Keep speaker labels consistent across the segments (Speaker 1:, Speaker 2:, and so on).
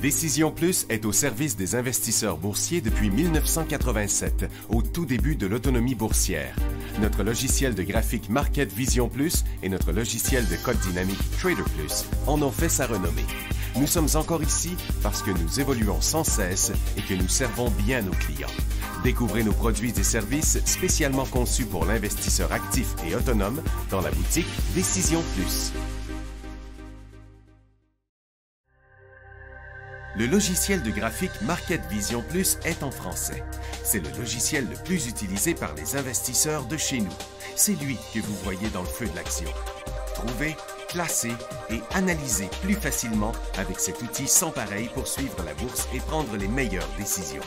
Speaker 1: Décision Plus est au service des investisseurs boursiers depuis 1987, au tout début de l'autonomie boursière. Notre logiciel de graphique Market Vision Plus et notre logiciel de code dynamique Trader Plus en ont fait sa renommée. Nous sommes encore ici parce que nous évoluons sans cesse et que nous servons bien nos clients. Découvrez nos produits et services spécialement conçus pour l'investisseur actif et autonome dans la boutique Décision Plus. Le logiciel de graphique Market Vision Plus est en français. C'est le logiciel le plus utilisé par les investisseurs de chez nous. C'est lui que vous voyez dans le feu de l'action. Trouvez, classez et analysez plus facilement avec cet outil sans pareil pour suivre la bourse et prendre les meilleures décisions.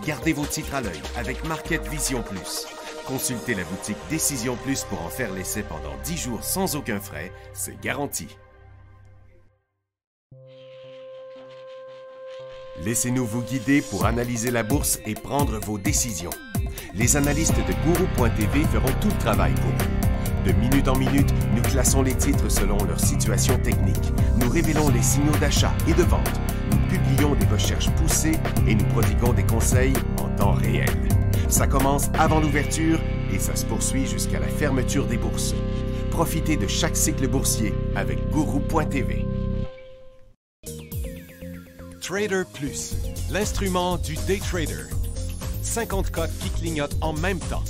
Speaker 1: Gardez vos titres à l'œil avec Market Vision Plus. Consultez la boutique Décision Plus pour en faire l'essai pendant 10 jours sans aucun frais, c'est garanti. Laissez-nous vous guider pour analyser la bourse et prendre vos décisions. Les analystes de Guru.tv feront tout le travail pour vous. De minute en minute, nous classons les titres selon leur situation technique. Nous révélons les signaux d'achat et de vente. Nous publions des recherches poussées et nous prodiguons des conseils en temps réel. Ça commence avant l'ouverture et ça se poursuit jusqu'à la fermeture des bourses. Profitez de chaque cycle boursier avec Guru.tv. Trader Plus, l'instrument du day trader. 50 cotes qui clignotent en même temps.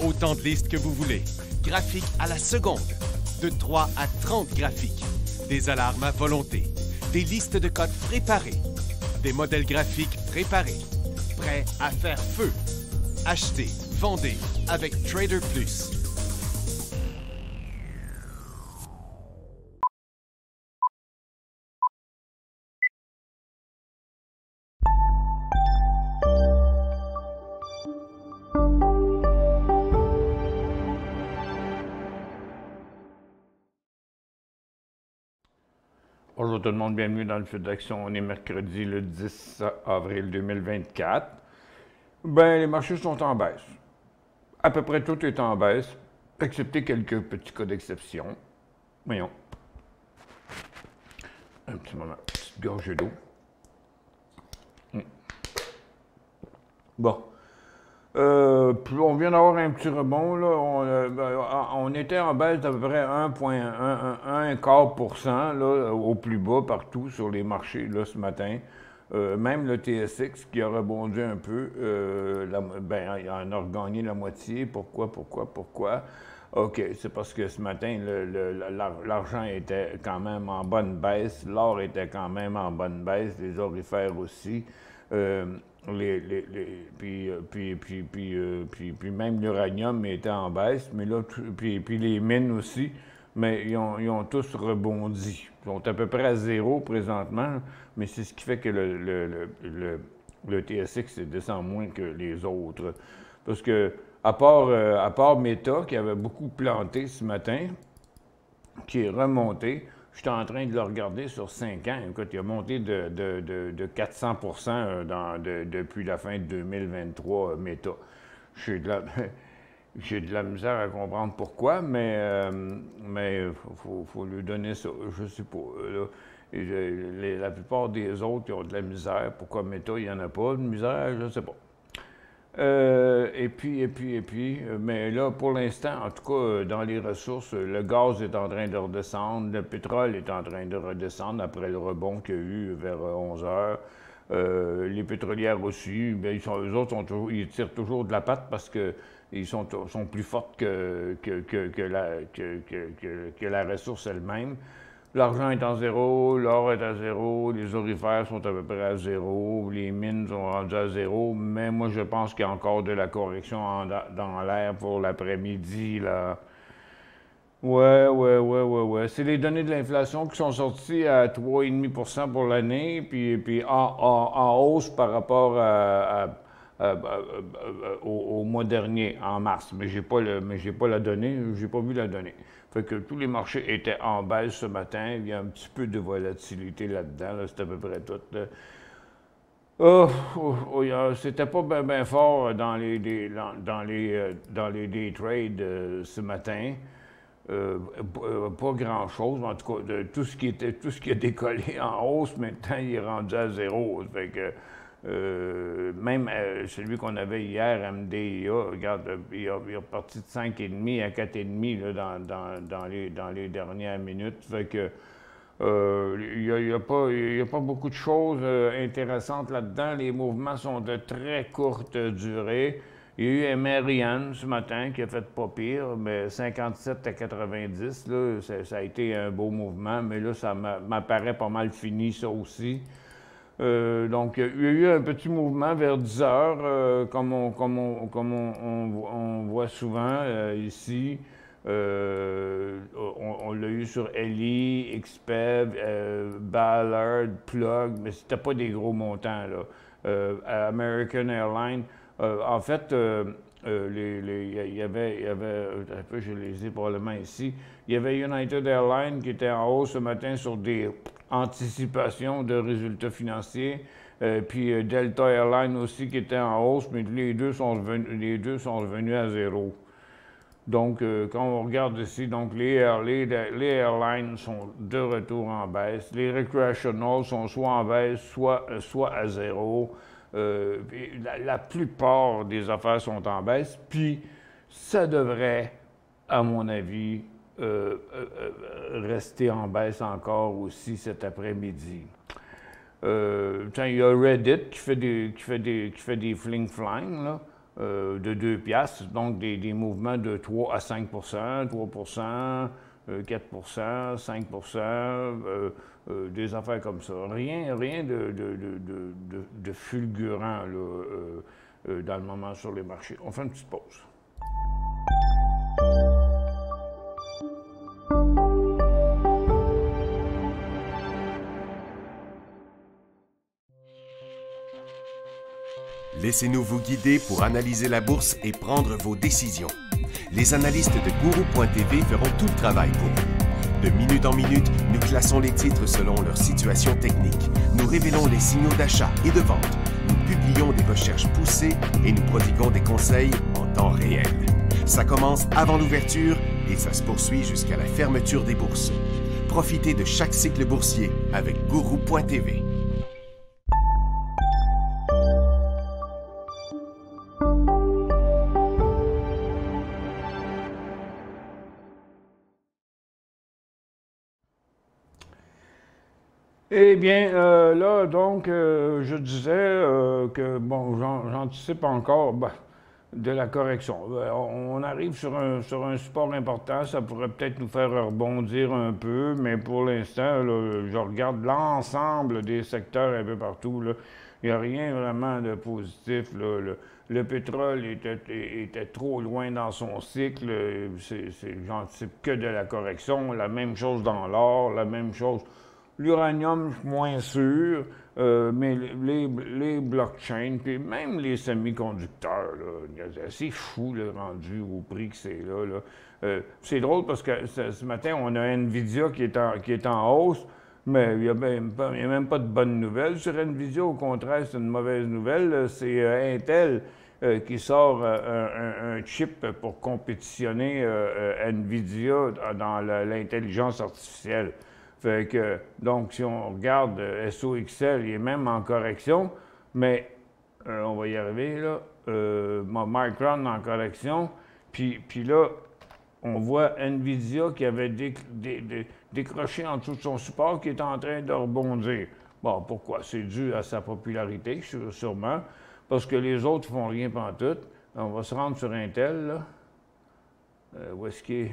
Speaker 1: Autant de listes que vous voulez. Graphiques à la seconde. De 3 à 30 graphiques. Des alarmes à volonté. Des listes de cotes préparées. Des modèles graphiques préparés. Prêts à faire feu. Achetez, vendez avec Trader Plus.
Speaker 2: Bonjour tout le monde, bienvenue dans le feu d'action. On est mercredi le 10 avril 2024. Ben, les marchés sont en baisse. À peu près tout est en baisse, excepté quelques petits cas d'exception. Voyons. Un petit moment, petite gorgée d'eau. Bon. On vient d'avoir un petit rebond, là. On était en baisse d'à peu près 1,25% là, au plus bas partout sur les marchés là, ce matin. Même le TSX qui a rebondi un peu, il en a regagné la moitié. Pourquoi? OK, c'est parce que ce matin, l'argent était quand même en bonne baisse, l'or était quand même en bonne baisse, les orifères aussi. Puis même l'uranium était en baisse, mais là, puis les mines aussi, mais ils ont tous rebondi. Ils sont à peu près à zéro présentement, mais c'est ce qui fait que le TSX descend moins que les autres. Parce que, à part Meta, qui avait beaucoup planté ce matin, qui est remonté, je suis en train de le regarder sur 5 ans. Écoute, il a monté de 400% depuis la fin de 2023, Meta. J'ai de la misère à comprendre pourquoi, mais faut lui donner ça. Je sais pas. Là, la plupart des autres, ils ont de la misère. Pourquoi Meta, il n'y en a pas de misère? Je ne sais pas. Mais là, pour l'instant, en tout cas, dans les ressources, le gaz est en train de redescendre, le pétrole est en train de redescendre après le rebond qu'il y a eu vers 11 heures. Les pétrolières aussi, bien, eux autres, ils tirent toujours de la patte parce qu'ils sont plus fortes que la ressource elle-même. L'argent est en zéro, l'or est à zéro, les orifères sont à peu près à zéro, les mines sont rendues à zéro, mais moi je pense qu'il y a encore de la correction dans l'air pour l'après-midi, là. Ouais. C'est les données de l'inflation qui sont sorties à 3,5% pour l'année, puis en hausse par rapport au mois dernier, en mars. Mais j'ai pas la donnée, j'ai pas vu la donnée. Fait que tous les marchés étaient en baisse ce matin. Il y a un petit peu de volatilité là-dedans. Là, c'est à peu près tout. C'était pas bien fort dans les day trades ce matin. pas grand-chose, en tout cas, de tout ce qui a décollé en hausse, maintenant, il est rendu à zéro. Fait que, même celui qu'on avait hier, MDIA, regarde, il est reparti de 5,5 à 4,5 là, dans les dernières minutes. Fait que, il n'y a pas beaucoup de choses intéressantes là-dedans. Les mouvements sont de très courte durée. Il y a eu Marianne ce matin qui a fait pas pire, mais 57 à 90, là, ça a été un beau mouvement, mais là, ça m'apparaît pas mal fini, ça aussi. Donc, il y a eu un petit mouvement vers 10 heures, comme on voit souvent ici. On l'a eu sur Ellie, XPEV, Ballard, Plug, mais c'était pas des gros montants, là. American Airlines. En fait, il y avait, un peu, je les ai probablement ici, il y avait United Airlines qui était en hausse ce matin sur des anticipations de résultats financiers, puis Delta Airlines aussi qui était en hausse, mais les deux sont revenus à zéro. Donc, quand on regarde ici, donc les airlines sont de retour en baisse, les recreational sont soit en baisse, soit à zéro. La plupart des affaires sont en baisse, puis ça devrait, à mon avis, rester en baisse encore aussi cet après-midi. Il y a Reddit qui fait des fling-flang, là, de 2 piastres, donc des mouvements de 3 à 5 3 4 5 des affaires comme ça. Rien de fulgurant là, dans le moment sur les marchés. On fait une petite pause.
Speaker 1: Laissez-nous vous guider pour analyser la bourse et prendre vos décisions. Les analystes de Guru.tv feront tout le travail pour vous. De minute en minute, nous classons les titres selon leur situation technique. Nous révélons les signaux d'achat et de vente. Nous publions des recherches poussées et nous prodiguons des conseils en temps réel. Ça commence avant l'ouverture et ça se poursuit jusqu'à la fermeture des bourses. Profitez de chaque cycle boursier avec Guru.tv.
Speaker 2: Eh bien, là, donc, je disais que, bon, j'anticipe encore de la correction. On arrive sur un support important, ça pourrait peut-être nous faire rebondir un peu, mais pour l'instant, je regarde l'ensemble des secteurs un peu partout, là. Il n'y a rien vraiment de positif, là. Le pétrole était trop loin dans son cycle, j'anticipe que de la correction. La même chose dans l'or, la même chose. L'uranium, moins sûr, mais les blockchains, puis même les semi-conducteurs, c'est fou, le rendu au prix que c'est là. C'est drôle parce que ce matin, on a Nvidia qui est en hausse, mais il n'y a même pas de bonne nouvelle sur Nvidia. Au contraire, c'est une mauvaise nouvelle. C'est Intel qui sort un chip pour compétitionner Nvidia dans l'intelligence artificielle. Fait que, donc, si on regarde SOXL, il est même en correction, mais on va y arriver, là. Micron en correction, puis là, on voit Nvidia qui avait décroché en dessous de son support, qui est en train de rebondir. Bon, pourquoi? C'est dû à sa popularité, sûrement, parce que les autres font rien pantoute. On va se rendre sur Intel, là. Où est-ce qu'il est?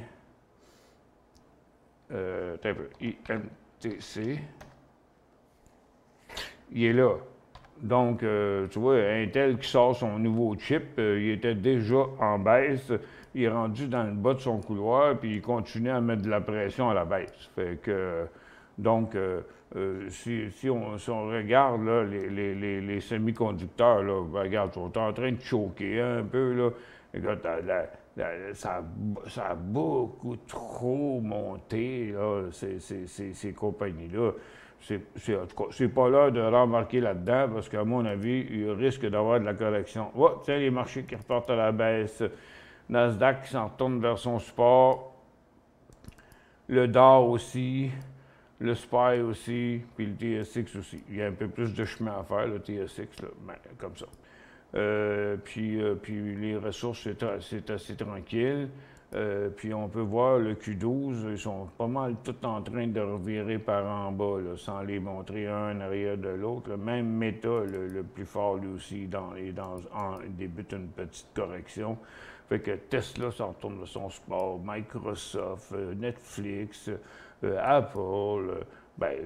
Speaker 2: IMTC. Il est là. Donc, tu vois, Intel qui sort son nouveau chip, il était déjà en baisse, il est rendu dans le bas de son couloir, puis il continue à mettre de la pression à la baisse. Fait que, donc, si on regarde là, les semi-conducteurs, là, regarde, ils sont en train de choquer un peu, là. Écoute, ça a beaucoup trop monté, là, ces compagnies-là. En tout cas, c'est pas l'heure de remarquer là-dedans, parce qu'à mon avis, il risque d'avoir de la correction. Oh, tiens, les marchés qui repartent à la baisse. Nasdaq qui s'en retourne vers son support. le DAR aussi, le SPY aussi, puis le TSX aussi. Il y a un peu plus de chemin à faire, le TSX, là, ben, comme ça. Puis les ressources, c'est assez tranquille. Puis on peut voir le Q12, ils sont pas mal tous en train de revirer par en bas, là, sans les montrer un en arrière de l'autre. Même Meta, le plus fort lui aussi, débute une petite correction. Fait que Tesla s'en retourne de son sport, Microsoft, Netflix, Apple, ben,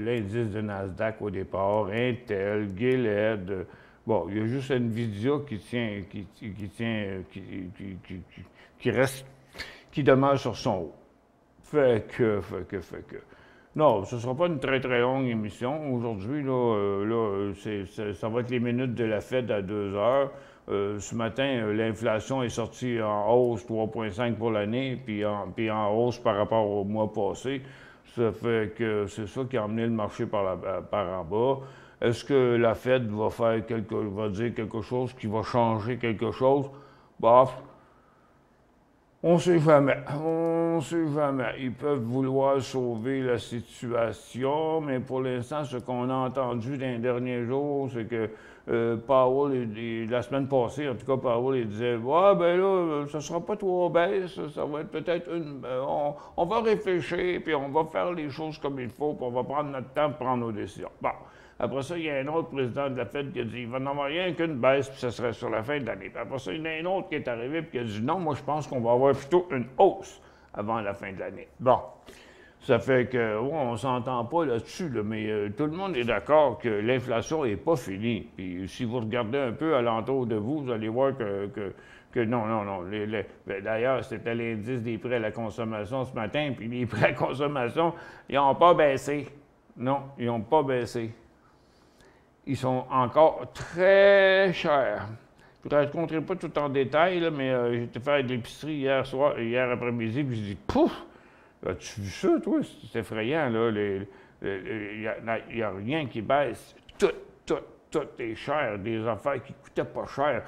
Speaker 2: l'indice de Nasdaq au départ, Intel, Gilead. Bon, il y a juste Nvidia qui reste, qui demeure sur son haut. Fait que. Non, ce ne sera pas une très très longue émission. Aujourd'hui, ça va être les minutes de la Fed à 2 heures. Ce matin, l'inflation est sortie en hausse 3,5 pour l'année, puis en hausse par rapport au mois passé. Ça fait que c'est ça qui a emmené le marché par en bas. Est-ce que la Fed va dire quelque chose qui va changer quelque chose? Bof. On ne sait jamais. On ne sait jamais. Ils peuvent vouloir sauver la situation, mais pour l'instant, ce qu'on a entendu dans les derniers jours, c'est que Powell, la semaine passée, en tout cas, Powell, il disait « Ouais, ben là, ça ne sera pas trop baisse, ça va être peut-être on va réfléchir, puis on va faire les choses comme il faut, puis on va prendre notre temps pour prendre nos décisions. » Bon. Après ça, il y a un autre président de la Fed qui a dit « Il va n'en avoir rien qu'une baisse, puis ça serait sur la fin de l'année. » Puis après ça, il y en a un autre qui est arrivé et qui a dit « Non, moi, je pense qu'on va avoir plutôt une hausse avant la fin de l'année. » Bon, ça fait que, on ne s'entend pas là-dessus, là, mais tout le monde est d'accord que l'inflation n'est pas finie. Puis si vous regardez un peu alentour de vous, vous allez voir que non. D'ailleurs, c'était l'indice des prix à la consommation ce matin, puis les prix à la consommation, ils n'ont pas baissé. Non, ils n'ont pas baissé. Ils sont encore très chers. Je ne raconterai pas tout en détail, là, mais j'étais faire de l'épicerie hier après-midi, puis je dis « Pouf! As-tu vu ça, toi? C'est effrayant, là. Il n'y a rien qui baisse. Tout est cher. Des affaires qui ne coûtaient pas cher.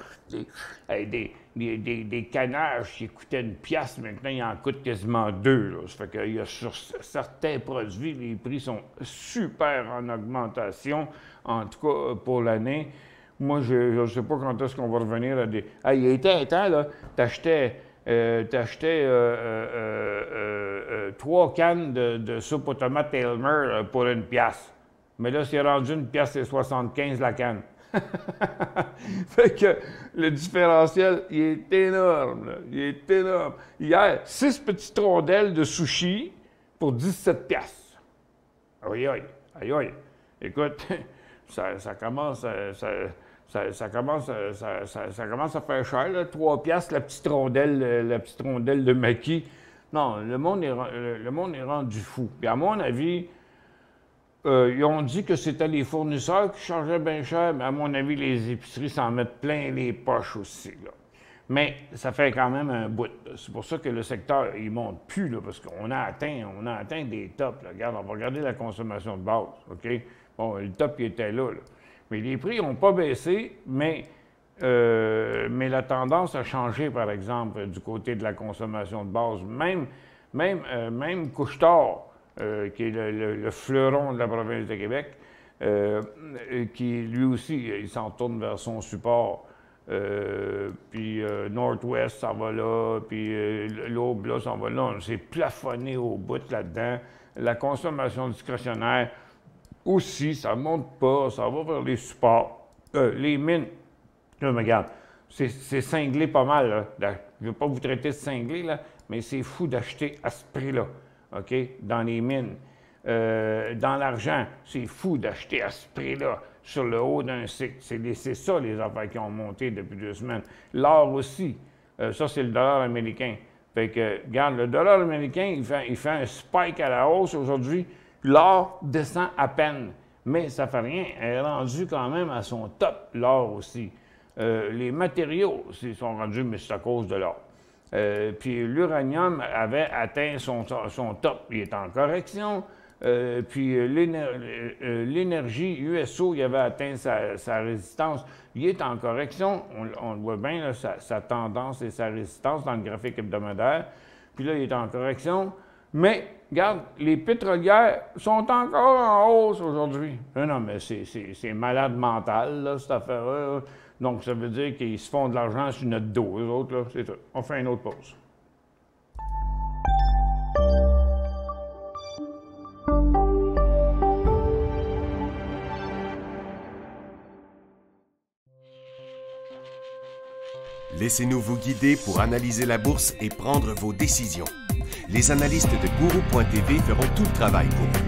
Speaker 2: Des canages qui coûtaient 1$, maintenant, ils en coûtent quasiment 2. Là. Ça fait qu'il y a sur certains produits, les prix sont super en augmentation, en tout cas pour l'année. Moi, je ne sais pas quand est-ce qu'on va revenir à des... Ah, il y a été un temps, là, t'achetais 3 cannes de soupe aux tomates Elmer pour 1$. Mais là, c'est rendu 1,75$ la canne. Fait que le différentiel, il est énorme, là. Il est énorme. Hier, 6 petites rondelles de sushi pour 17$. Aïe, aïe, aïe, aïe. Écoute, ça commence à faire cher, là. 3$ la petite rondelle de maquis. Non, le monde est rendu fou. Puis à mon avis, ils ont dit que c'était les fournisseurs qui chargeaient bien cher, mais à mon avis, les épiceries s'en mettent plein les poches aussi, là. Mais ça fait quand même un bout. C'est pour ça que le secteur, il ne monte plus, là, parce qu'on a atteint des tops, là. Regarde, on va regarder la consommation de base, OK? Bon, le top, il était là. Mais les prix n'ont pas baissé, mais la tendance a changé, par exemple, du côté de la consommation de base. Même Couche-Tard, qui est le fleuron de la province de Québec, qui lui aussi, il s'en tourne vers son support. Puis Northwest s'en va là, puis l'Aube là s'en va là. C'est plafonné au bout là-dedans. La consommation discrétionnaire aussi, ça ne monte pas, ça va vers les supports. Les mines, là, regarde, c'est cinglé pas mal, là. Je ne veux pas vous traiter de cinglé, là, mais c'est fou d'acheter à ce prix-là, OK, dans les mines. Dans l'argent, c'est fou d'acheter à ce prix-là, sur le haut d'un cycle. C'est ça, les affaires qui ont monté depuis 2 semaines. L'or aussi, ça, c'est le dollar américain. Fait que, regarde, le dollar américain, il fait un spike à la hausse aujourd'hui. L'or descend à peine, mais ça ne fait rien. Elle est rendue quand même à son top, l'or aussi. Les matériaux sont rendus, mais c'est à cause de l'or. Puis l'uranium avait atteint son top. Il est en correction. Puis l'énergie USO, il avait atteint sa résistance. Il est en correction. On le voit bien, là, sa tendance et sa résistance dans le graphique hebdomadaire. Puis là, il est en correction. Mais, regarde, les pétrolières sont encore en hausse aujourd'hui. Non, mais c'est malade mental, là, cette affaire-là. Donc, ça veut dire qu'ils se font de l'argent sur notre dos, eux autres, là, c'est tout. On fait une autre pause.
Speaker 1: Laissez-nous vous guider pour analyser la bourse et prendre vos décisions. Les analystes de Guru.tv feront tout le travail pour vous.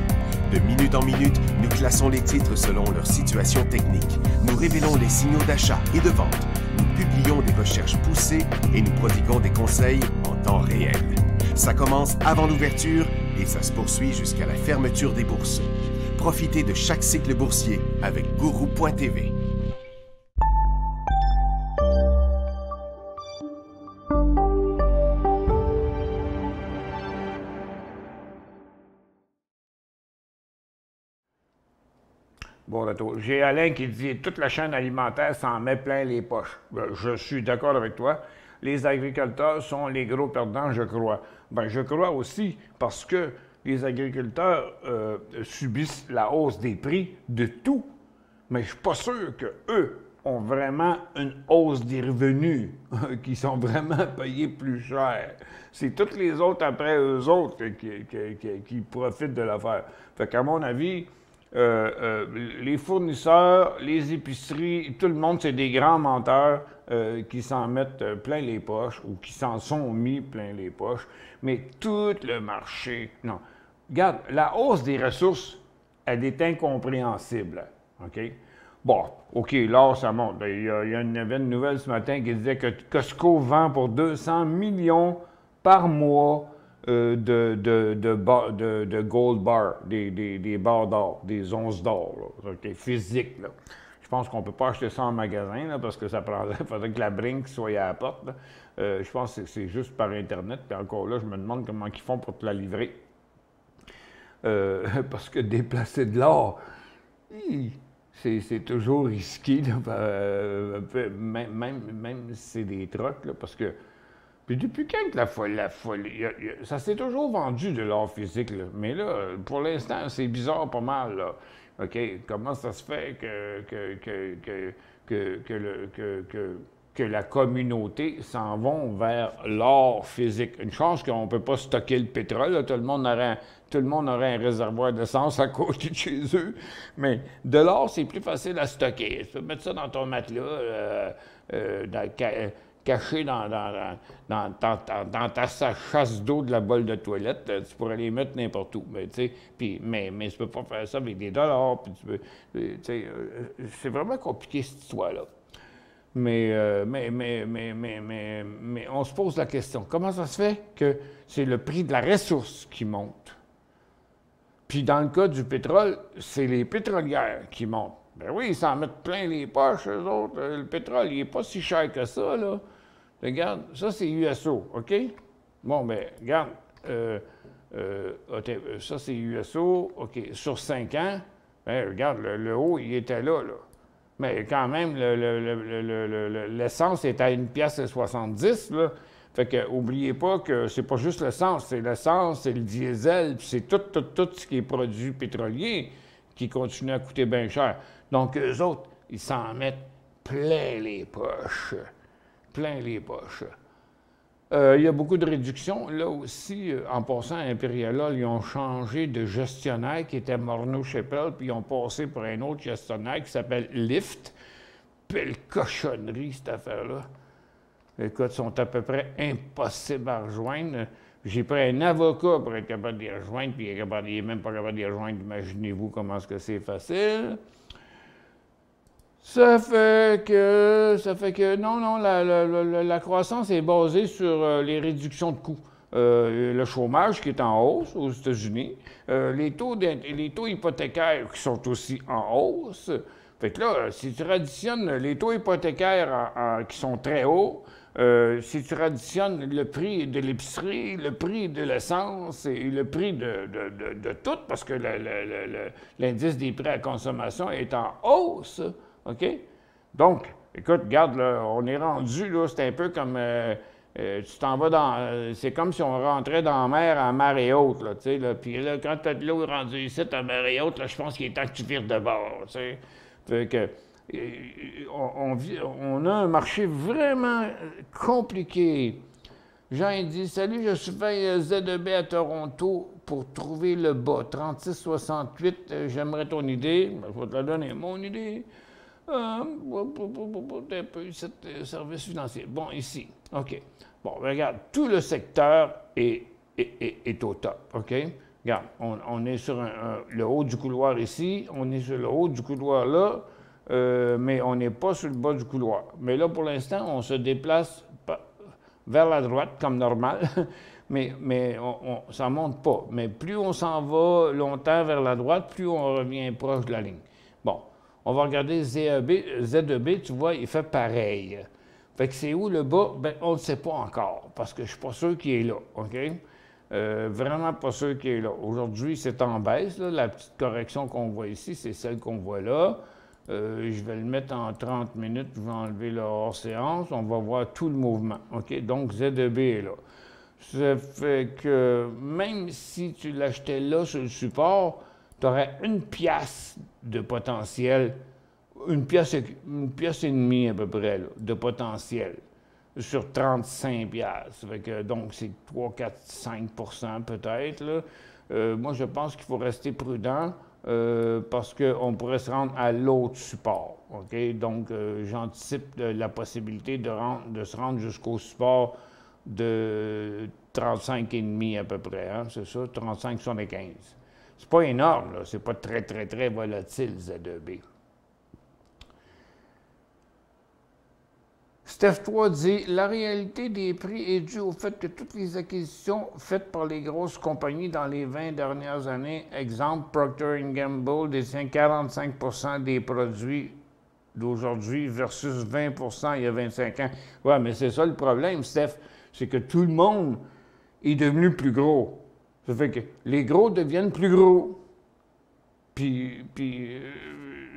Speaker 1: De minute en minute, nous classons les titres selon leur situation technique. Nous révélons les signaux d'achat et de vente. Nous publions des recherches poussées et nous prodiguons des conseils en temps réel. Ça commence avant l'ouverture et ça se poursuit jusqu'à la fermeture des bourses. Profitez de chaque cycle boursier avec Guru.tv.
Speaker 2: Bon retour. J'ai Alain qui dit « Toute la chaîne alimentaire s'en met plein les poches. » Je suis d'accord avec toi. Les agriculteurs sont les gros perdants, je crois. Ben, je crois aussi parce que les agriculteurs subissent la hausse des prix de tout. Mais je ne suis pas sûr qu'eux ont vraiment une hausse des revenus, qui sont vraiment payés plus cher. C'est tous les autres après eux autres qui profitent de l'affaire. Fait qu'à mon avis, les fournisseurs, les épiceries, tout le monde, c'est des grands menteurs qui s'en mettent plein les poches ou qui s'en sont mis plein les poches. Mais tout le marché, non. Regarde, la hausse des ressources, elle est incompréhensible. OK? Bon, OK, là, ça monte. Il y avait une nouvelle ce matin qui disait que Costco vend pour 200 millions par mois de gold bar, des barres d'or, des onces d'or, okay, physiques. Là. Je pense qu'on ne peut pas acheter ça en magasin là, parce que ça prendrait, il faudrait que la brinque soit à la porte. Je pense que c'est juste par Internet. Puis encore là, je me demande comment ils font pour te la livrer. Parce que déplacer de l'or, c'est toujours risqué, là, même si c'est des trucks, là, parce que puis depuis quand que la folie ça s'est toujours vendu de l'or physique, là. Mais là, pour l'instant, c'est bizarre pas mal, là. OK? Comment ça se fait que la communauté s'en vont vers l'or physique? Une chance qu'on ne peut pas stocker le pétrole, là. Tout le monde aurait un réservoir d'essence à côté de chez eux. Mais de l'or, c'est plus facile à stocker. Tu peux mettre ça dans ton matelas, caché dans ta chasse d'eau de la bolle de toilette, tu pourrais les mettre n'importe où. Mais tu peux pas faire ça avec des dollars. Puis c'est vraiment compliqué cette histoire-là. Mais on se pose la question, comment ça se fait que c'est le prix de la ressource qui monte? Puis dans le cas du pétrole, c'est les pétrolières qui montent. Ben oui, ils s'en mettent plein les poches, eux autres. Le pétrole, il n'est pas si cher que ça, là. Regarde, ça, c'est USO, OK? Bon, ben regarde, ça, c'est USO, OK, sur 5 ans, ben regarde, le haut, il était là. Mais quand même, l'essence est à 1,70 $, là. Fait que, oubliez pas que c'est pas juste l'essence, c'est le diesel, puis c'est tout ce qui est produit pétrolier qui continue à coûter bien cher. Donc, eux autres, ils s'en mettent plein les poches. Plein les poches. Il y a beaucoup de réductions. Là aussi, en passant à Imperial, ils ont changé de gestionnaire qui était Morneau Shepell, puis ils ont passé pour un autre gestionnaire qui s'appelle Lyft. Belle cochonnerie, cette affaire-là. Écoute, ils sont à peu près impossibles à rejoindre. J'ai pris un avocat pour être capable de les rejoindre, puis il n'est même pas capable de les rejoindre. Imaginez-vous comment est-ce que c'est facile. Ça fait que non, la croissance est basée sur les réductions de coûts. Le chômage qui est en hausse aux États-Unis, les taux hypothécaires qui sont aussi en hausse. Fait que là, si tu additionnes les taux hypothécaires qui sont très hauts, si tu additionnes le prix de l'épicerie, le prix de l'essence et le prix de tout, parce que l'indice des prix à consommation est en hausse, OK? Donc, écoute, regarde, là, on est rendu, là, c'est un peu comme Tu t'en vas dans... c'est comme si on rentrait dans la mer à marée haute, là, tu sais, là. Puis là, quand t'as de l'eau rendue ici, à marée haute, là, je pense qu'il est temps que tu vires de bord, tu sais. Fait que... on a un marché vraiment compliqué. Jean dit « Salut, je surveille ZEB à Toronto pour trouver le bas. 36,68, j'aimerais ton idée. Je vais te la donner, mon idée. Service financier. Bon, ici. OK. Bon, regarde, tout le secteur est au top. OK? Regarde, on est sur le haut du couloir ici, on est sur le haut du couloir là, mais on n'est pas sur le bas du couloir. Mais là, pour l'instant, on se déplace vers la droite, comme normal, mais ça ne monte pas. Mais plus on s'en va longtemps vers la droite, plus on revient proche de la ligne. Bon, on va regarder ZEB, tu vois, il fait pareil. Fait que c'est où le bas? Bien, on ne sait pas encore, parce que je ne suis pas sûr qu'il est là, OK? Vraiment pas sûr qu'il est là. Aujourd'hui, c'est en baisse, là. La petite correction qu'on voit ici, c'est celle qu'on voit là. Je vais le mettre en 30 minutes, je vais enlever le hors-séance, on va voir tout le mouvement. OK? Donc, ZEB est là. Ça fait que même si tu l'achetais là sur le support, tu aurais une pièce de potentiel, une pièce et demie à peu près, là, de potentiel sur 35 piastres. Fait que, donc, c'est 3, 4, 5 peut-être, là. Moi, je pense qu'il faut rester prudent. Parce qu'on pourrait se rendre à l'autre support. OK? Donc, j'anticipe la possibilité de se rendre jusqu'au support de 35,5 à peu près. Hein? C'est ça, 35,75. C'est pas énorme, là. C'est pas très, très, très volatile, ZEB. Steph 3 dit « La réalité des prix est due au fait que toutes les acquisitions faites par les grosses compagnies dans les 20 dernières années, exemple Procter & Gamble, détient 45 des produits d'aujourd'hui versus 20 il y a 25 ans. » Ouais, mais c'est ça le problème, Steph, c'est que tout le monde est devenu plus gros. Ça fait que les gros deviennent plus gros. Puis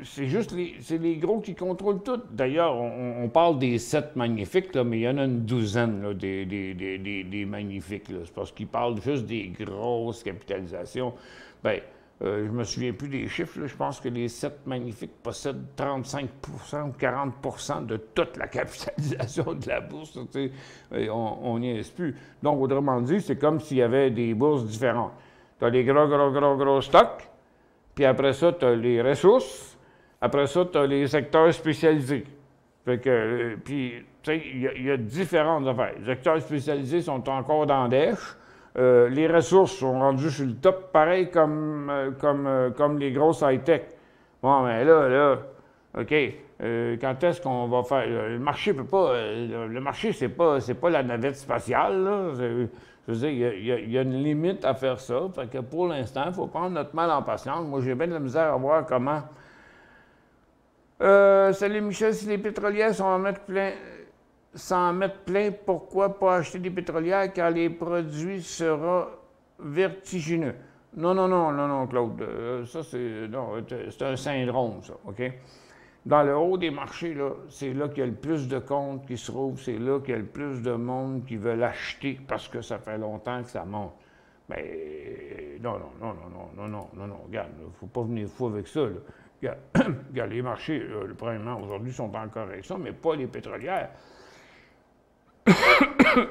Speaker 2: c'est juste les gros qui contrôlent tout. D'ailleurs, on parle des 7 magnifiques, là, mais il y en a une douzaine là, des magnifiques. C'est parce qu'ils parlent juste des grosses capitalisations. Bien, je me souviens plus des chiffres. Là. Je pense que les 7 magnifiques possèdent 35 ou 40 de toute la capitalisation de la bourse. On n'y est plus. Donc, autrement dit, c'est comme s'il y avait des bourses différentes. Tu as les gros stocks. Puis après ça, tu as les ressources. Après ça, tu as les secteurs spécialisés. Fait que, puis, tu sais, il y a différentes affaires. Les secteurs spécialisés sont encore dans dèche. Les ressources sont rendues sur le top, pareil comme les grosses high-tech. Bon, mais là, OK, quand est-ce qu'on va faire... Le marché peut pas... le marché, c'est pas la navette spatiale, là. Je veux dire, il y a une limite à faire ça. Fait que pour l'instant, il faut prendre notre mal en patience. Moi, j'ai bien de la misère à voir comment... salut Michel, si les pétrolières s'en mettent plein, pourquoi pas acheter des pétrolières car les produits seront vertigineux? Non, Claude. Ça, c'est un syndrome, ça, OK? Dans le haut des marchés, là, c'est là qu'il y a le plus de comptes qui se trouvent, c'est là qu'il y a le plus de monde qui veut l'acheter parce que ça fait longtemps que ça monte. Mais non, regarde, il ne faut pas venir fou avec ça, là. Regarde, les marchés, premièrement, aujourd'hui, sont en correction, mais pas les pétrolières.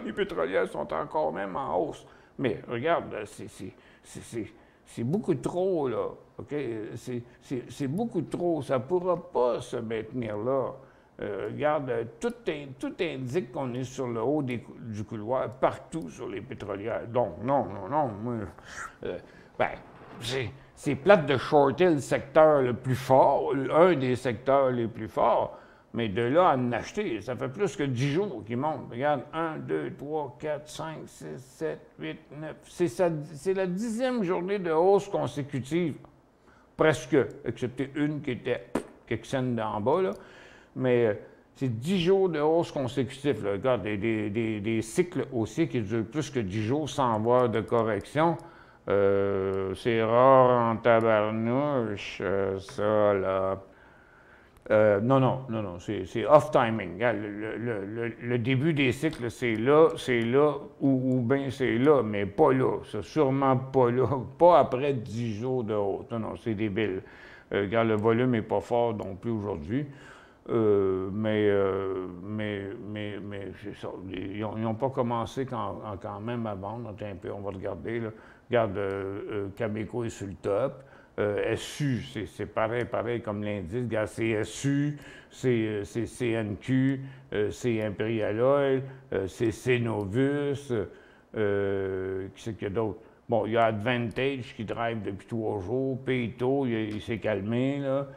Speaker 2: Les pétrolières sont encore même en hausse. Mais regarde, c'est beaucoup trop, là. OK? C'est beaucoup trop. Ça ne pourra pas se maintenir là. Regarde, tout indique qu'on est sur le haut du couloir, partout sur les pétrolières. Donc, non. C'est plate de shorter le secteur le plus fort, un des secteurs les plus forts, mais de là à en acheter, ça fait plus que 10 jours qu'il monte. Regarde, 1, 2, 3, 4, 5, 6, 7, 8, 9. C'est la 10e journée de hausse consécutive, presque, excepté une qui était quelques cents d'en bas, là. Mais c'est 10 jours de hausse consécutive. Là. Regarde, des cycles aussi qui durent plus que 10 jours sans avoir de correction. C'est rare en tabarnouche, ça, là. Non, non, non, non, c'est off-timing. Le début des cycles, c'est là, ou bien c'est là, mais pas là. C'est sûrement pas là, pas après 10 jours de hausse. Non, non, c'est débile. Regarde, le volume n'est pas fort non plus aujourd'hui. Mais c'est ça. Ils n'ont pas commencé quand même à vendre. Attends un peu, on va regarder. Là. Regarde, Cameco est sur le top. SU, c'est pareil comme l'indice. Regarde, c'est SU, c'est CNQ, c'est Imperial Oil, c'est Cenovus. Qui c'est qu'il y a d'autre? Bon, il y a Advantage qui drive depuis 3 jours. Peyto, il s'est calmé, là.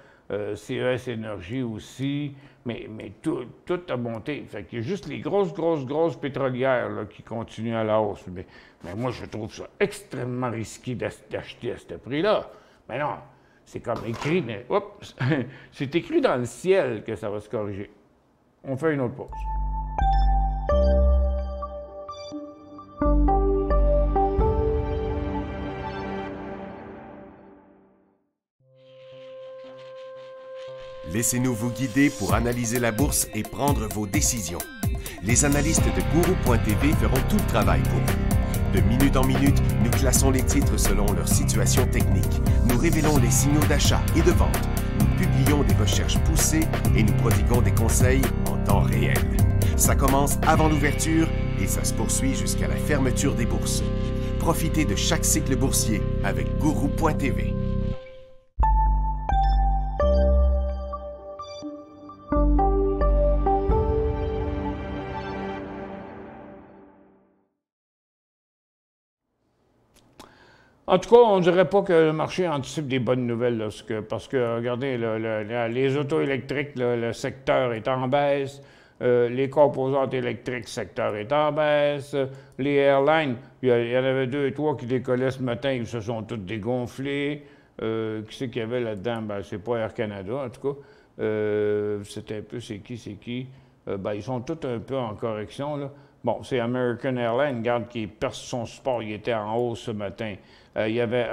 Speaker 2: CES Énergie aussi, mais tout a monté. Fait qu'il y a juste les grosses pétrolières là, qui continuent à la hausse. Mais moi, je trouve ça extrêmement risqué d'acheter à ce prix-là. Mais non, c'est comme écrit, mais c'est écrit dans le ciel que ça va se corriger. On fait une autre pause.
Speaker 1: Laissez-nous vous guider pour analyser la bourse et prendre vos décisions. Les analystes de Guru.tv feront tout le travail pour vous. De minute en minute, nous classons les titres selon leur situation technique. Nous révélons les signaux d'achat et de vente. Nous publions des recherches poussées et nous prodiguons des conseils en temps réel. Ça commence avant l'ouverture et ça se poursuit jusqu'à la fermeture des bourses. Profitez de chaque cycle boursier avec Guru.tv.
Speaker 2: En tout cas, on ne dirait pas que le marché anticipe des bonnes nouvelles, là, parce que, regardez, les autos électriques, le secteur est en baisse, les composantes électriques, le secteur est en baisse, les airlines, il y en avait 2 et 3 qui décollaient ce matin, ils se sont tous dégonflés. Qui c'est qu'il y avait là-dedans? Ben, c'est pas Air Canada, en tout cas. C'était un peu, c'est qui? Ben, ils sont tous un peu en correction, là. Bon, c'est American Airlines, regarde, qui perce son support, il était en hausse ce matin. Il y avait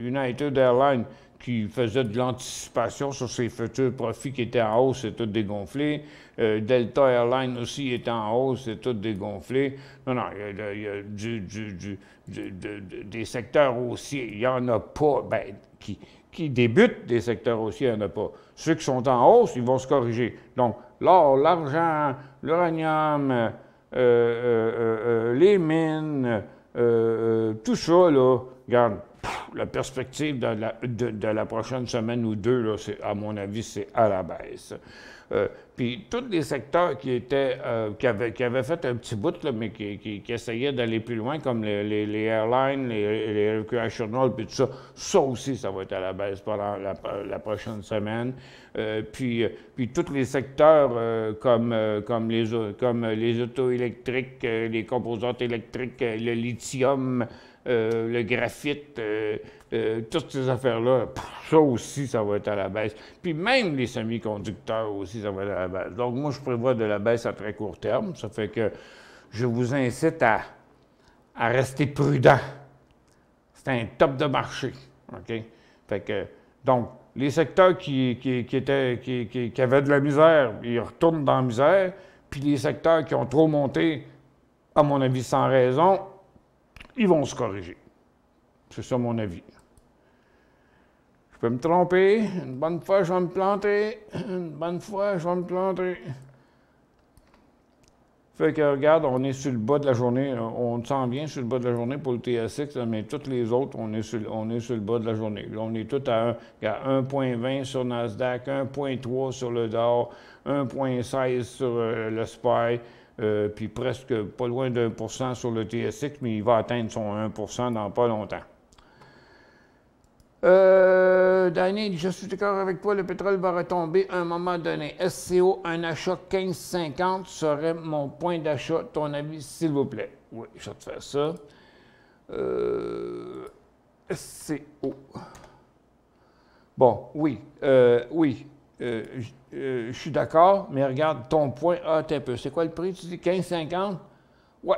Speaker 2: United Airlines qui faisait de l'anticipation sur ses futurs profits qui étaient en hausse, c'est tout dégonflé. Delta Airlines aussi était en hausse, c'est tout dégonflé. Non, non, il y a des secteurs haussiers, il n'y en a pas, ben, qui débutent des secteurs haussiers, il n'y en a pas. Ceux qui sont en hausse, ils vont se corriger. Donc, l'or, l'argent, l'uranium, les mines, tout ça, là, regarde, la perspective de la prochaine semaine ou 2, là, à mon avis, c'est à la baisse. Puis tous les secteurs qui avaient fait un petit bout, là, mais qui essayaient d'aller plus loin, comme les airlines, les recreational, puis tout ça, ça aussi, ça va être à la baisse pendant la prochaine semaine. Puis tous les secteurs comme les autos électriques, les composantes électriques, le lithium, le graphite, toutes ces affaires-là, ça aussi, ça va être à la baisse. Puis même les semi-conducteurs aussi, ça va être à la baisse. Donc moi, je prévois de la baisse à très court terme. Ça fait que je vous incite à rester prudent. C'est un top de marché. OK? Fait que, donc, les secteurs qui avaient de la misère, ils retournent dans la misère. Puis les secteurs qui ont trop monté, à mon avis, sans raison, ils vont se corriger. C'est ça mon avis. Je peux me tromper. Une bonne fois, je vais me planter. Une bonne fois, je vais me planter. Fait que, regarde, on est sur le bas de la journée. On s'en vient sur le bas de la journée pour le TSX, mais toutes les autres, on est sur le bas de la journée. Là, on est tous à 1,20 sur Nasdaq, 1,3 sur le Dow, 1,16 sur le SPY, puis presque pas loin d'1% sur le TSX, mais il va atteindre son 1% dans pas longtemps. Danny, je suis d'accord avec toi, le pétrole va retomber à un moment donné. SCO, un achat 15,50 serait mon point d'achat. Ton avis, s'il vous plaît? Oui, je vais te faire ça. SCO. Bon, oui, je suis d'accord, mais regarde, ton point, t'es un peu. C'est quoi le prix? Tu dis 15,50? Ouais.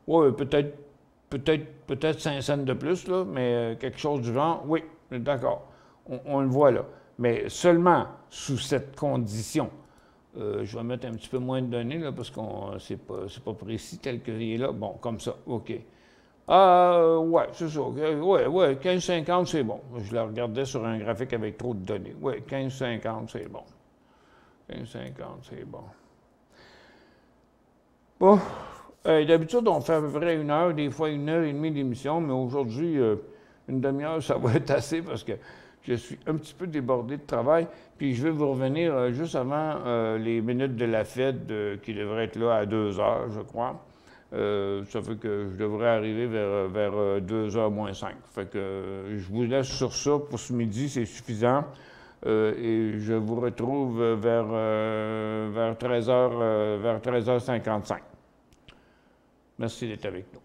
Speaker 2: Ouais, peut-être 5 cents de plus, là, mais quelque chose du genre, oui, d'accord. On le voit là. mais seulement sous cette condition. Je vais mettre un petit peu moins de données, là, parce que c'est pas précis tel qu'il est là. Bon, comme ça, OK. Ouais, c'est ça. Ouais, 15,50, c'est bon. Je la regardais sur un graphique avec trop de données. Ouais, 15,50, c'est bon. 15,50, c'est bon. Bon, d'habitude, on fait à peu près 1 heure, des fois 1h30 d'émission, mais aujourd'hui, une demi-heure, ça va être assez parce que je suis un petit peu débordé de travail. Puis je vais vous revenir juste avant les minutes de la Fed qui devraient être là à 2 heures, je crois. Ça fait que je devrais arriver vers 2h moins 5. Fait que je vous laisse sur ça pour ce midi, c'est suffisant. Et je vous retrouve vers 13h55. Merci d'être avec nous.